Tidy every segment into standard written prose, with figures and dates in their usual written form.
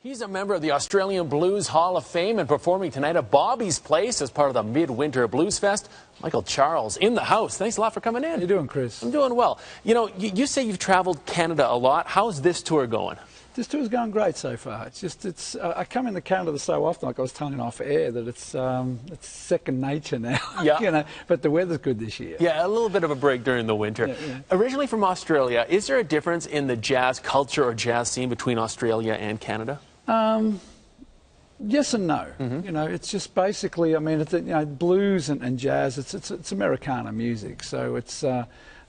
He's a member of the Australian Blues Hall of Fame and performing tonight at Bobby's Place as part of the Midwinter Blues Fest. Michael Charles in the house. Thanks a lot for coming in. How you doing, Chris? I'm doing well. You know, you say you've traveled Canada a lot. How's this tour going? This tour's going great so far. I come into Canada so often, like I was telling you off air, that it's second nature now. Yeah. You know, but the weather's good this year. Yeah, a little bit of a break during the winter. Yeah. Originally from Australia, is there a difference in the jazz culture or jazz scene between Australia and Canada? Yes and no. You know, it's just basically, I mean, blues and jazz, it's Americana music, so it's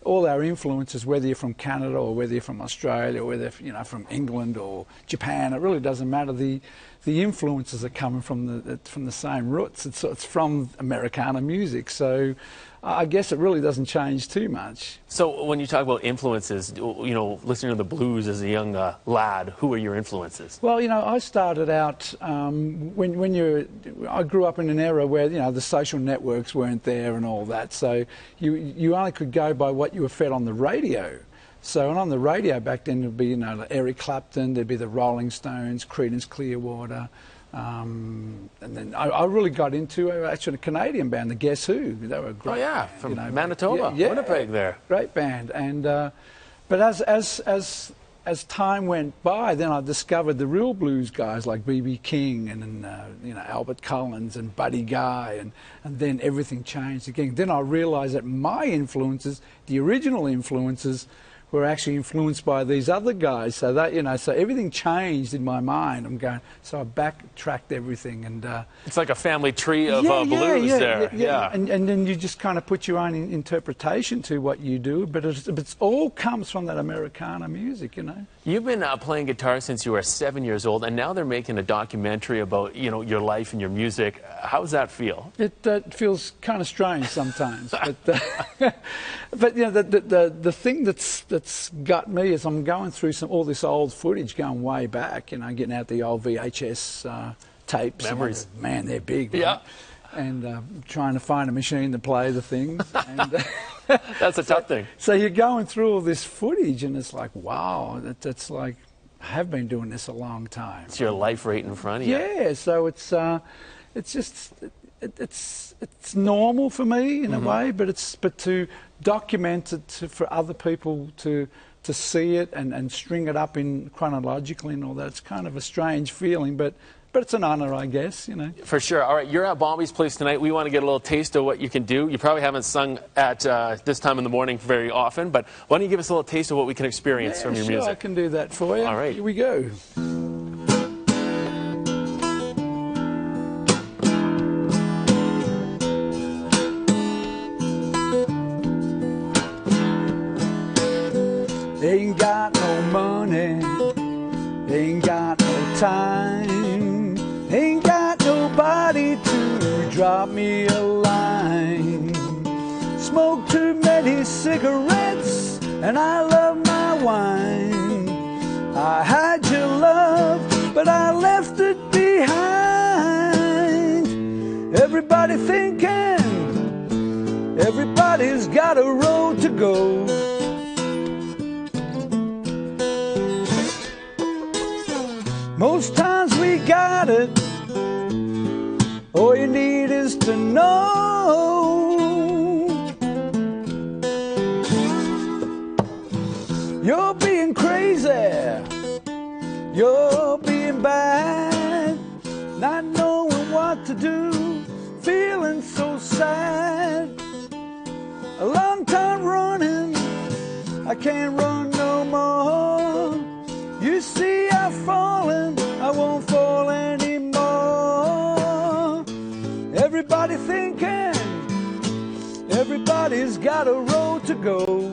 all our influences, whether you're from Canada or whether you're from Australia or whether you're from England or Japan, it really doesn't matter. The influences are coming from the same roots. It's from Americana music, so I guess it really doesn't change too much. So when you talk about influences, you know, listening to the blues as a young lad, who are your influences? Well, you know, I started out I grew up in an era where, you know, the social networks weren't there and all that, so you only could go by what you were fed on the radio. So, and on the radio back then, there'd be, you know, like Eric Clapton, there'd be the Rolling Stones, Creedence Clearwater, and then I really got into actually a Canadian band, the Guess Who. They were great. Oh yeah, band, from you know, Manitoba, yeah, Winnipeg there. Great band, and but as time went by, then I discovered the real blues guys like B.B. King and you know, Albert Collins and Buddy Guy, and then everything changed again. Then I realized that my influences, the original influences, were actually influenced by these other guys, so that, you know, so everything changed in my mind. I'm going, so I backtracked everything, and it's like a family tree of blues there. Yeah. And then you just kind of put your own interpretation to what you do, but it's all comes from that Americana music, you know. You've been playing guitar since you were 7 years old, and now they're making a documentary about, you know, your life and your music. How does that feel? It feels kind of strange sometimes, but you know, the thing that's got me is I'm going through all this old footage going way back, you know, getting out the old VHS tapes. Memories. You know, man, they're big. Right? Yeah. And trying to find a machine to play the things. And, that's a tough thing. So you're going through all this footage, and it's like, wow, that's like, I have been doing this a long time. It's your life right in front of you. Yeah, so it's just, it's normal for me in a way, but to document it for other people to see it and string it up in chronologically and all that, it's kind of a strange feeling, but it's an honor, I guess, you know. For sure. All right, you're at Bobby's Place tonight. We want to get a little taste of what you can do. You probably haven't sung at this time in the morning very often, but why don't you give us a little taste of what we can experience from your music? I can do that for you. All right. Here we go. Ain't got no money, ain't got no time, ain't got nobody to drop me a line. Smoke too many cigarettes and I love my wine. I had your love, but I left it behind. Everybody thinking, everybody's got a road to go. Most times we got it, all you need is to know. You're being crazy, you're being bad, not knowing what to do, feeling so sad. A long time running, I can't run no more. You see I've fallen, I won't fall anymore. Everybody thinking, everybody's got a road to go.